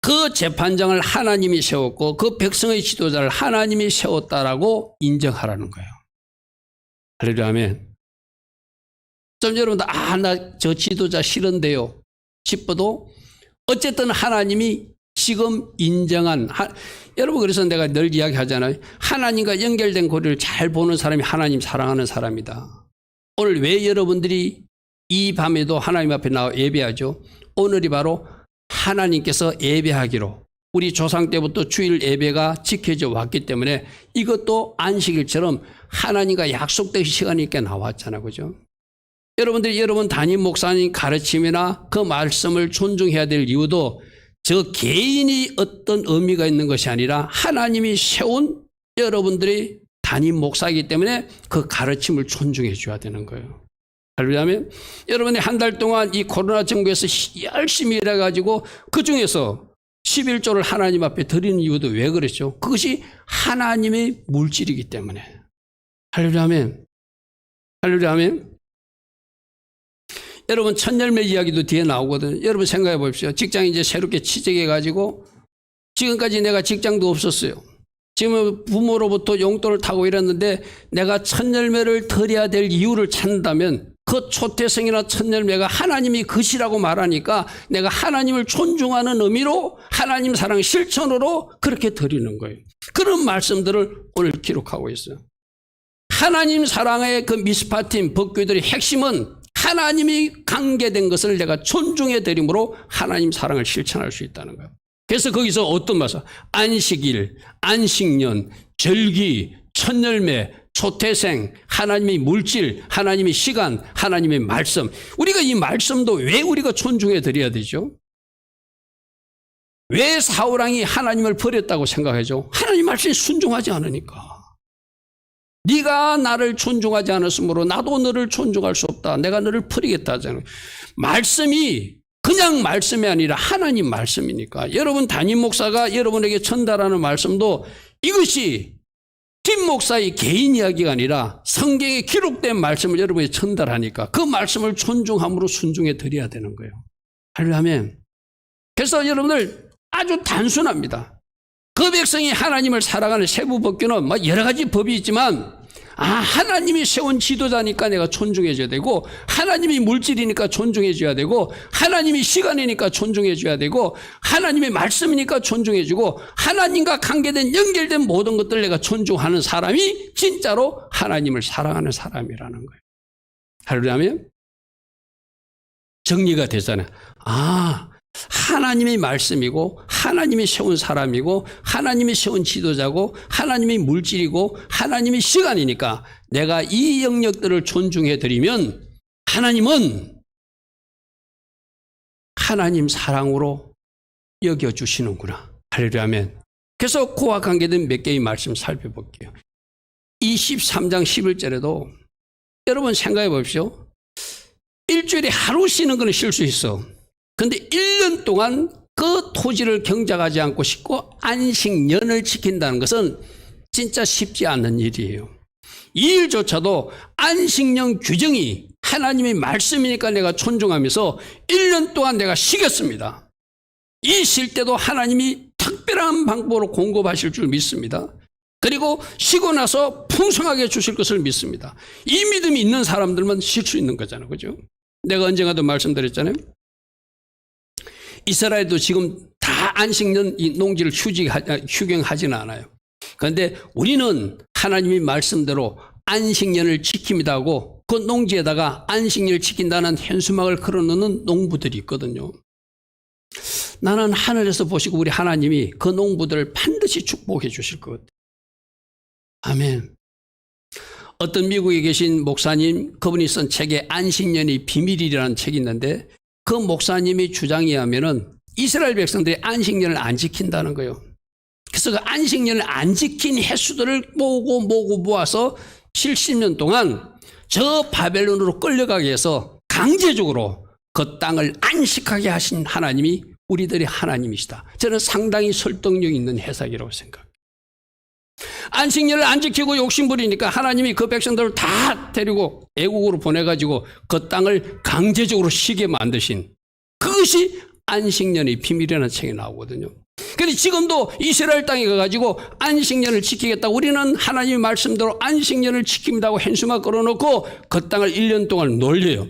그 재판장을 하나님이 세웠고 그 백성의 지도자를 하나님이 세웠다라고 인정하라는 거예요. 할렐루야 아멘. 좀 여러분들 나 저 지도자 싫은데요 싶어도 어쨌든 하나님이 지금 인정한 여러분 그래서 내가 늘 이야기하잖아요. 하나님과 연결된 고리를 잘 보는 사람이 하나님 사랑하는 사람이다. 오늘 왜 여러분들이 이 밤에도 하나님 앞에 나와 예배하죠? 오늘이 바로 하나님께서 예배하기로 우리 조상 때부터 주일 예배가 지켜져 왔기 때문에 이것도 안식일처럼 하나님과 약속된 시간이 있게 나왔잖아요. 그죠? 여러분들이 여러분 담임 목사님 가르침이나 그 말씀을 존중해야 될 이유도 저 개인이 어떤 의미가 있는 것이 아니라 하나님이 세운 여러분들이 담임 목사이기 때문에 그 가르침을 존중해 줘야 되는 거예요. 그러면 여러분이 한 달 동안 이 코로나 정부에서 열심히 일해가지고 그 중에서 11조를 하나님 앞에 드리는 이유도 왜 그랬죠? 그것이 하나님의 물질이기 때문에. 할렐루야 아멘. 할렐루야 아멘. 여러분 첫열매 이야기도 뒤에 나오거든요. 여러분 생각해 보십시오. 직장 이제 새롭게 취직해 가지고 지금까지 내가 직장도 없었어요. 지금 부모로부터 용돈을 타고 일했는데 내가 첫열매를 드려야 될 이유를 찾는다면 그 초태생이나 첫열매가 하나님이 것이라고 말하니까 내가 하나님을 존중하는 의미로 하나님 사랑 실천으로 그렇게 드리는 거예요. 그런 말씀들을 오늘 기록하고 있어요. 하나님 사랑의 그 미스파팀 법규들의 핵심은 하나님이 관계된 것을 내가 존중해 드림으로 하나님 사랑을 실천할 수 있다는 거예요. 그래서 거기서 어떤 말씀? 안식일, 안식년, 절기, 첫열매, 초태생, 하나님의 물질, 하나님의 시간, 하나님의 말씀. 우리가 이 말씀도 왜 우리가 존중해 드려야 되죠? 왜 사울왕이 하나님을 버렸다고 생각하죠? 하나님 말씀에 순종하지 않으니까. 네가 나를 존중하지 않았으므로 나도 너를 존중할 수 없다. 내가 너를 버리겠다 하잖아요. 말씀이 그냥 말씀이 아니라 하나님 말씀이니까. 여러분 담임 목사가 여러분에게 전달하는 말씀도 이것이 김 목사의 개인 이야기가 아니라 성경에 기록된 말씀을 여러분에게 전달하니까 그 말씀을 존중함으로 순종해 드려야 되는 거예요. 하려면 그래서 여러분들 아주 단순합니다. 그 백성이 하나님을 사랑하는 세부 법규는 뭐 여러 가지 법이 있지만 하나님이 세운 지도자니까 내가 존중해 줘야 되고 하나님이 물질이니까 존중해 줘야 되고 하나님이 시간이니까 존중해 줘야 되고 하나님의 말씀이니까 존중해 주고 하나님과 관계된 연결된 모든 것들을 내가 존중하는 사람이 진짜로 하나님을 사랑하는 사람이라는 거예요. 할렐루야. 정리가 되잖아요. 아, 하나님의 말씀이고 하나님이 세운 사람이고 하나님이 세운 지도자고 하나님이 물질이고 하나님이 시간이니까 내가 이 영역들을 존중해 드리면 하나님은 하나님 사랑으로 여겨주시는구나. 할렐루야. 아멘. 그래서 그와 관계된 몇 개의 말씀 살펴볼게요. 23장 11절에도 여러분 생각해 보십시오. 일주일에 하루 쉬는 건 쉴 수 있어. 그런데 1년 동안 그 토지를 경작하지 않고 쉬고 안식년을 지킨다는 것은 진짜 쉽지 않는 일이에요. 이 일조차도 안식년 규정이 하나님의 말씀이니까 내가 존중하면서 1년 동안 내가 쉬겠습니다. 이 쉴 때도 하나님이 특별한 방법으로 공급하실 줄 믿습니다. 그리고 쉬고 나서 풍성하게 주실 것을 믿습니다. 이 믿음이 있는 사람들만 쉴 수 있는 거잖아요. 그죠? 내가 언젠가도 말씀드렸잖아요. 이스라엘도 지금 다 안식년 이 농지를 휴경하지는 않아요. 그런데 우리는 하나님의 말씀대로 안식년을 지킵니다 하고 그 농지에다가 안식년을 지킨다는 현수막을 걸어놓는 농부들이 있거든요. 나는 하늘에서 보시고 우리 하나님이 그 농부들을 반드시 축복해 주실 것 같아요. 아멘. 어떤 미국에 계신 목사님, 그분이 쓴 책에 안식년의 비밀이라는 책이 있는데 그 목사님의 주장에 하면은 이스라엘 백성들이 안식년을 안 지킨다는 거예요. 그래서 그 안식년을 안 지킨 횟수들을 모아서 70년 동안 저 바벨론으로 끌려가게 해서 강제적으로 그 땅을 안식하게 하신 하나님이 우리들의 하나님이시다. 저는 상당히 설득력 있는 해석이라고 생각합니다. 안식년을 안 지키고 욕심부리니까 하나님이 그 백성들을 다 데리고 애국으로 보내가지고 그 땅을 강제적으로 쉬게 만드신 그것이 안식년의 비밀이라는 책이 나오거든요. 그런데 지금도 이스라엘 땅에 가가지고 안식년을 지키겠다. 우리는 하나님의 말씀대로 안식년을 지킵니다 하고 현수막 걸어놓고 그 땅을 1년 동안 놀려요.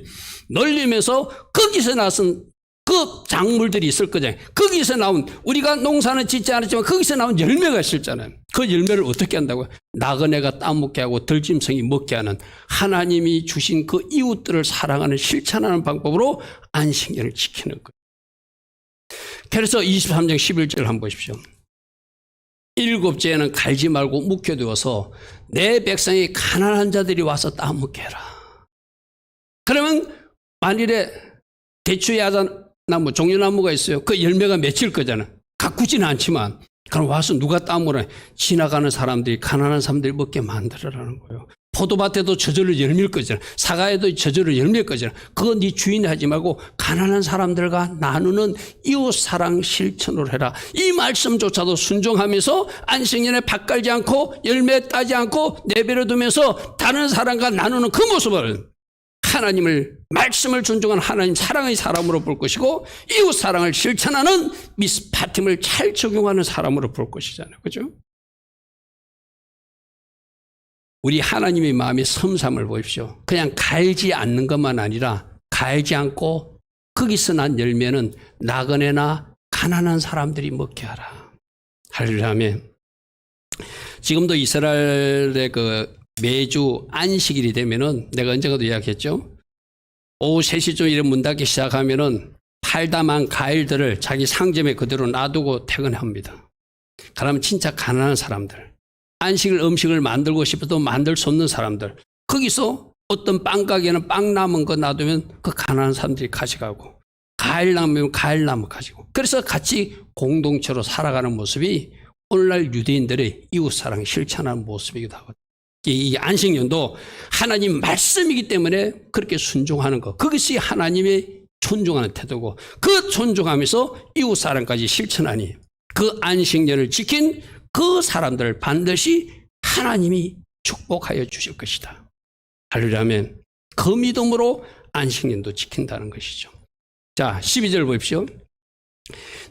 놀리면서 거기서 나선 그 작물들이 있을 거잖아요. 거기서 나온 우리가 농사는 짓지 않았지만 거기서 나온 열매가 있었잖아요. 그 열매를 어떻게 한다고요? 나그네가 따먹게 하고 들짐승이 먹게 하는 하나님이 주신 그 이웃들을 사랑하는 실천하는 방법으로 안식년을 지키는 거예요. 그래서 23장 11절 한번 보십시오. 7째에는 갈지 말고 묵혀두어서 내 백성이 가난한 자들이 와서 따먹게 해라. 그러면 만일에 대추야자나무, 종려나무가 있어요. 그 열매가 맺힐 거잖아요. 가꾸지는 않지만 그럼 와서 누가 따먹으라? 지나가는 사람들이, 가난한 사람들이 먹게 만들어라는 거예요. 포도밭에도 저절로 열매일 거잖아요. 사과에도 저절로 열매일 거잖아요. 그건 네 주인이 하지 말고 가난한 사람들과 나누는 이웃사랑 실천으로 해라. 이 말씀조차도 순종하면서 안식년에 밥 깔지 않고 열매 따지 않고 내버려 두면서 다른 사람과 나누는 그 모습을 하나님을, 말씀을 존중하는 하나님 사랑의 사람으로 볼 것이고 이웃 사랑을 실천하는 미스파팀을 잘 적용하는 사람으로 볼 것이잖아요. 그죠? 우리 하나님의 마음의 섬삼을 보십시오. 그냥 갈지 않는 것만 아니라 갈지 않고 거기서 난 열매는 나그네나 가난한 사람들이 먹게 하라. 할렐루야. 아멘. 지금도 이스라엘의 그 매주 안식일이 되면은 내가 언젠가도 이야기했죠. 오후 3시쯤 이런 문 닫기 시작하면은 팔다만 과일들을 자기 상점에 그대로 놔두고 퇴근합니다. 그러면 진짜 가난한 사람들, 음식을 만들고 싶어도 만들 수 없는 사람들, 거기서 어떤 빵가게는 빵 남은 거 놔두면 그 가난한 사람들이 가져가고 과일 남으면 과일 남아 가지고, 그래서 같이 공동체로 살아가는 모습이 오늘날 유대인들의 이웃사랑 실천하는 모습이기도 하거든요. 이 안식년도 하나님 말씀이기 때문에 그렇게 순종하는 것, 그것이 하나님의 존중하는 태도고, 그 존중하면서 이웃사랑까지 실천하니 그 안식년을 지킨 그 사람들을 반드시 하나님이 축복하여 주실 것이다. 할렐루야. 아멘. 그 믿음으로 안식년도 지킨다는 것이죠. 자, 12절 보십시오.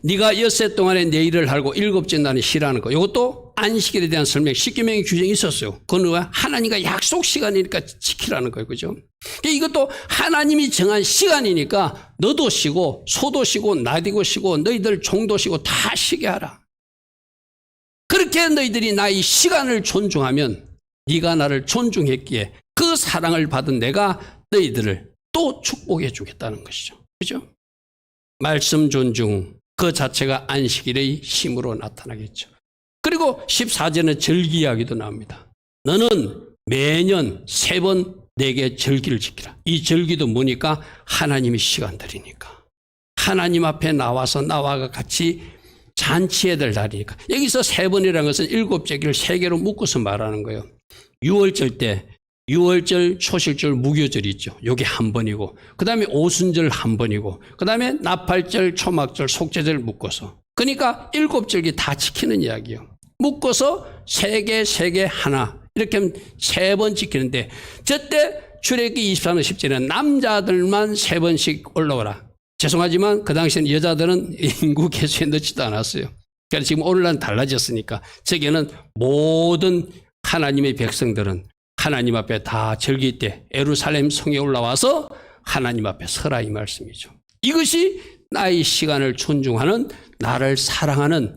네가 엿새 동안에 내 일을 하고 7째 날에 쉬라는 거. 이것도 안식일에 대한 설명, 십계명의 규정이 있었어요. 그건 하나님과 약속 시간이니까 지키라는 거예요. 그죠? 이것도 하나님이 정한 시간이니까 너도 쉬고 소도 쉬고 나디고 쉬고 너희들 종도 쉬고 다 쉬게 하라. 그렇게 너희들이 나의 시간을 존중하면 네가 나를 존중했기에 그 사랑을 받은 내가 너희들을 또 축복해 주겠다는 것이죠. 그죠? 말씀 존중 그 자체가 안식일의 힘으로 나타나겠죠. 그리고 14절에 절기 이야기도 나옵니다. 너는 매년 3번 내게 절기를 지키라. 이 절기도 뭐니까 하나님의 시간들이니까. 하나님 앞에 나와서 나와 같이 잔치해야 될 날이니까. 여기서 3번이라는 것은 7절기를 3개로 묶어서 말하는 거예요. 6월절 때 6월절, 초실절, 무교절이 있죠. 요게 한 번이고, 그 다음에 오순절 한 번이고, 그 다음에 나팔절, 초막절, 속죄절 묶어서. 그러니까 7절기 다 지키는 이야기예요. 묶어서 3개, 3개, 하나. 이렇게 하면 3번 지키는데, 저때 출애굽기 24장 10절에 남자들만 3번씩 올라오라. 죄송하지만 그 당시에는 여자들은 인구 개수에 넣지도 않았어요. 그래서 지금 오늘날 달라졌으니까 저기는 모든 하나님의 백성들은 하나님 앞에 다 절기 때 예루살렘 성에 올라와서 하나님 앞에 서라 이 말씀이죠. 이것이 나의 시간을 존중하는 나를 사랑하는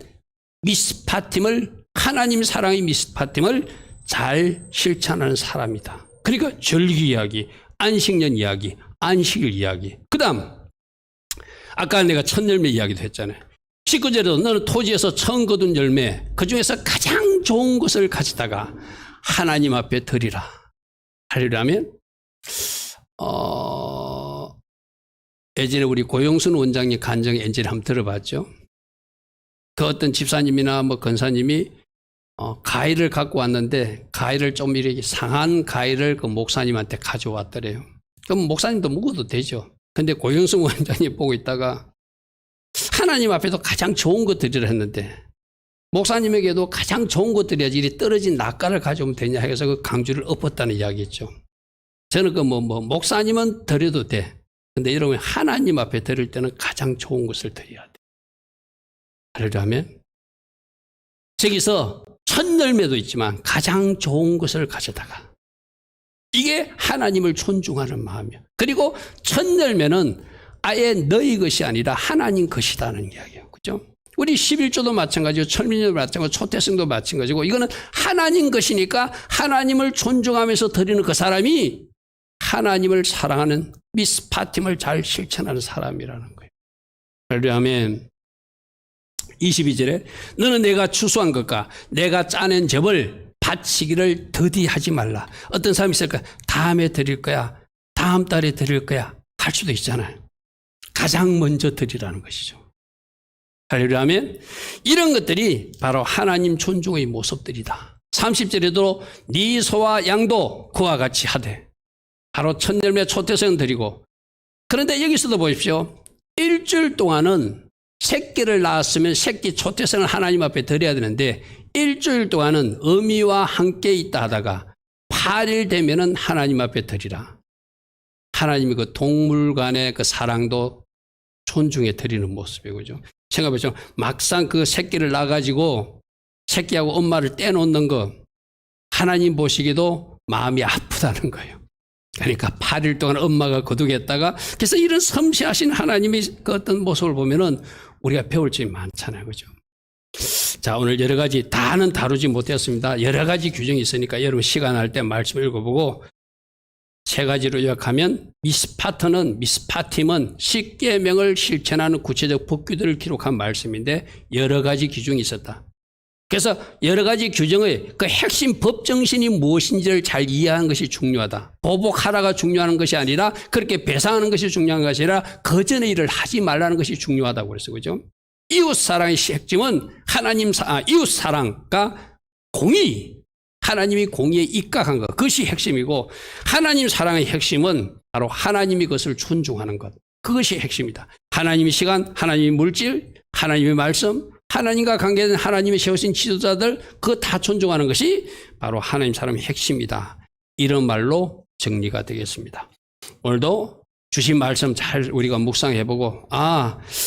미스파팀을 하나님 사랑의 미스파팀을 잘 실천하는 사람이다. 그러니까 절기 이야기, 안식년 이야기, 안식일 이야기. 그 다음 아까 내가 첫 열매 이야기도 했잖아요. 19절에도 너는 토지에서 처음 거둔 열매 그 중에서 가장 좋은 것을 가져다가 하나님 앞에 드리라. 하려면 예전에 우리 고용순 원장님 간증 엔지를 한번 들어봤죠. 그 어떤 집사님이나 뭐 권사님이 가위를 갖고 왔는데 가위를 좀 이렇게 상한 가위를 그 목사님한테 가져왔더래요. 그럼 목사님도 묵어도 되죠. 근데 고용순 원장님 보고 있다가 하나님 앞에도 가장 좋은 것 드리라 했는데 목사님에게도 가장 좋은 것 드려야지 이리 떨어진 낫가를 가져오면 되냐 해서 그 강주를 엎었다는 이야기였죠. 저는 그 목사님은 드려도 돼. 근데 이러면 하나님 앞에 드릴 때는 가장 좋은 것을 드려야 돼. 하려면 저기서 첫 열매도 있지만 가장 좋은 것을 가져다가 이게 하나님을 존중하는 마음이야. 그리고 첫 열매는 아예 너희 것이 아니라 하나님 것이다는 이야기예요. 그죠? 우리 11조도 마찬가지고 철민이도 마찬가지고 초태성도 마찬가지고 이거는 하나님 것이니까 하나님을 존중하면서 드리는 그 사람이 하나님을 사랑하는 미스파팀을 잘 실천하는 사람이라는 거예요. 그러면 22절에 너는 내가 추수한 것과 내가 짜낸 접을 바치기를 더디하지 말라. 어떤 사람이 있을까? 다음에 드릴 거야. 다음 달에 드릴 거야. 할 수도 있잖아요. 가장 먼저 드리라는 것이죠. 하려면 이런 것들이 바로 하나님 존중의 모습들이다. 30절에도 네 소와 양도 그와 같이 하되 바로 첫 열매 초태생 드리고 그런데 여기서도 보십시오. 일주일 동안은 새끼를 낳았으면 새끼 초태생을 하나님 앞에 드려야 되는데 일주일 동안은 어미와 함께 있다 하다가 8일 되면은 하나님 앞에 드리라. 하나님의 그 동물 간의 그 사랑도 존중해 드리는 모습이고, 그죠? 생각해보죠. 막상 그 새끼를 낳아가지고 새끼하고 엄마를 떼놓는 거 하나님 보시기도 마음이 아프다는 거예요. 그러니까 8일 동안 엄마가 거두겠다가 그래서 이런 섬세하신 하나님의 그 어떤 모습을 보면은 우리가 배울 점이 많잖아요. 그죠? 자, 오늘 여러 가지 다는 다루지 못했습니다. 여러 가지 규정이 있으니까 여러분 시간 날 때 말씀 읽어보고 3가지로 요약하면 미스파트는 미스파팀은 10계명을 실천하는 구체적 법규들을 기록한 말씀인데 여러 가지 규정이 있었다. 그래서 여러 가지 규정의 그 핵심 법 정신이 무엇인지를 잘 이해하는 것이 중요하다. 보복하라가 중요한 것이 아니라 그렇게 배상하는 것이 중요한 것이 아니라 거전의 일을 하지 말라는 것이 중요하다고 그랬어요. 그죠? 이웃사랑의 핵심은 이웃사랑과 공의, 하나님이 공의에 입각한 것, 그것이 핵심이고 하나님 사랑의 핵심은 바로 하나님이 그것을 존중하는 것, 그것이 핵심이다. 하나님의 시간, 하나님의 물질, 하나님의 말씀, 하나님과 관계된 하나님이 세우신 지도자들 그거 다 존중하는 것이 바로 하나님 사람의 핵심이다. 이런 말로 정리가 되겠습니다. 오늘도 주신 말씀 잘 우리가 묵상해보고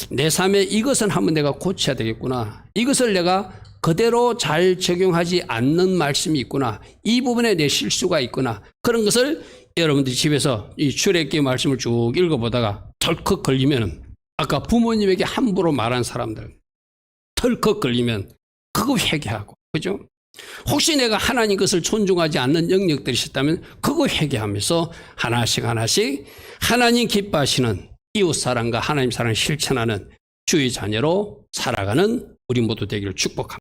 내 삶에 이것은 한번 내가 고쳐야 되겠구나. 이것을 내가 그대로 잘 적용하지 않는 말씀이 있구나. 이 부분에 내 실수가 있구나. 그런 것을 여러분들이 집에서 이 출애굽기 말씀을 쭉 읽어보다가 덜컥 걸리면 아까 부모님에게 함부로 말한 사람들 덜컥 걸리면 그거 회개하고, 그죠? 혹시 내가 하나님 것을 존중하지 않는 영역들이 있었다면 그거 회개하면서 하나씩 하나님 기뻐하시는 이웃사랑과 하나님 사랑을 실천하는 주의 자녀로 살아가는 우리 모두 되기를 축복합니다.